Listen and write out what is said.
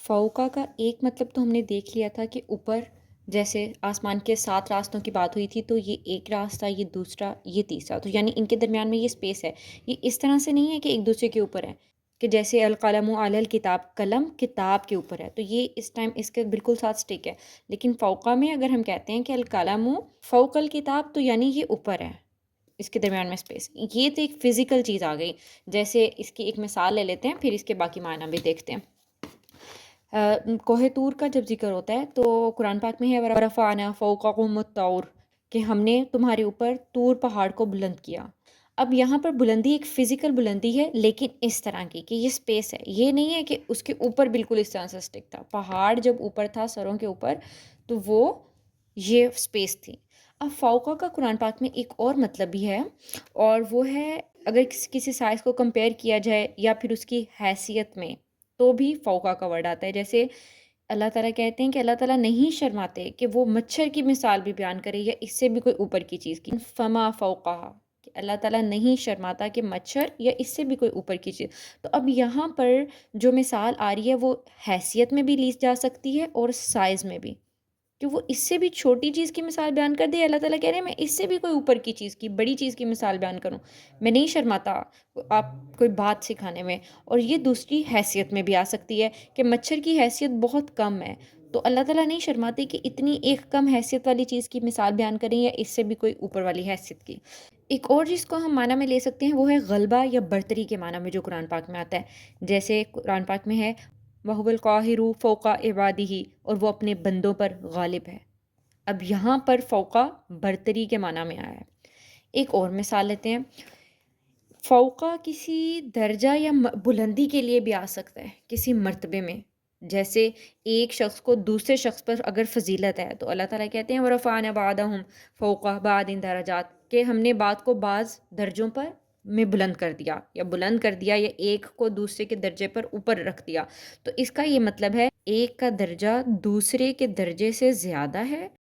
फ़ौक़ा का एक मतलब तो हमने देख लिया था कि ऊपर, जैसे आसमान के 7 रास्तों की बात हुई थी, तो ये एक रास्ता, ये दूसरा, ये तीसरा, तो यानी इनके दरमियान में ये स्पेस है। ये इस तरह से नहीं है कि एक दूसरे के ऊपर है, कि जैसे अलक़लमु अलल किताब, कलम किताब के ऊपर है, तो ये इस टाइम इसके बिल्कुल साथ स्टिक है। लेकिन फ़ौक़ा में अगर हम कहते हैं कि अलक़लमु फ़ौक़ल किताब, तो यानी ये ऊपर है, इसके दरमियान में स्पेस। ये तो एक फ़िज़िकल चीज़ आ गई। जैसे इसकी एक मिसाल ले लेते हैं, फिर इसके बाकी मायना भी देखते हैं। कोहे तूर का जब ज़िक्र होता है तो कुरान पाक में है वरफ़अना फ़ौक़कुमुत-तौर, कि हमने तुम्हारे ऊपर तूर पहाड़ को बुलंद किया। अब यहाँ पर बुलंदी एक फ़िज़िकल बुलंदी है, लेकिन इस तरह की कि ये स्पेस है। ये नहीं है कि उसके ऊपर बिल्कुल इस तरह से स्टिक था। पहाड़ जब ऊपर था सरों के ऊपर, तो वो ये स्पेस थी। अब फ़ौक़ा का कुरान पाक में एक और मतलब भी है, और वो है अगर किसी साइज़ को कंपेयर किया जाए या फिर उसकी हैसियत में, तो भी फ़ौक़ा का वर्ड आता है। जैसे अल्लाह ताला कहते हैं कि अल्लाह ताला नहीं शर्माते कि वो मच्छर की मिसाल भी बयान करे या इससे भी कोई ऊपर की चीज़ की। फमा फ़ौक़हा, कि अल्लाह ताला नहीं शर्माता कि मच्छर या इससे भी कोई ऊपर की चीज़। तो अब यहाँ पर जो मिसाल आ रही है वो हैसियत में भी ली जा सकती है और साइज़ में भी, कि वो इससे भी छोटी चीज़ की मिसाल बयान कर दे। अल्लाह ताला कह रहे हैं मैं इससे भी कोई ऊपर की चीज़ की, बड़ी चीज़ की मिसाल बयान करूँ, मैं नहीं शर्माता आप कोई बात सिखाने में। और ये दूसरी हैसियत में भी आ सकती है कि मच्छर की हैसियत बहुत कम है, तो अल्लाह ताला नहीं शर्माते कि इतनी एक कम हैसियत वाली चीज़ की मिसाल बयान करें या इससे भी कोई ऊपर वाली हैसियत की। एक और जिसको हम माना में ले सकते हैं वो है गलबा या बरतरी के माना में, जो कुरान पाक में आता है। जैसे कुरान पाक में है वहुवल काहिरु फ़ौक़ा इबादिही, और वो अपने बंदों पर गालिब है। अब यहाँ पर फ़ौक़ा बरतरी के माना में आया है। एक और मिसाल लेते हैं। फ़ौक़ा किसी दर्जा या बुलंदी के लिए भी आ सकता है, किसी मर्तबे में। जैसे एक शख्स को दूसरे शख्स पर अगर फ़जीलत है, तो अल्लाह ताला कहते हैं वरफ़अना बअदहुम फ़ौक़ बअदिन दरजात, कि हमने बात को बाज़ दर्जों पर में बुलंद कर दिया, या बुलंद कर दिया, या एक को दूसरे के दर्जे पर ऊपर रख दिया। तो इसका ये मतलब है एक का दर्जा दूसरे के दर्जे से ज़्यादा है,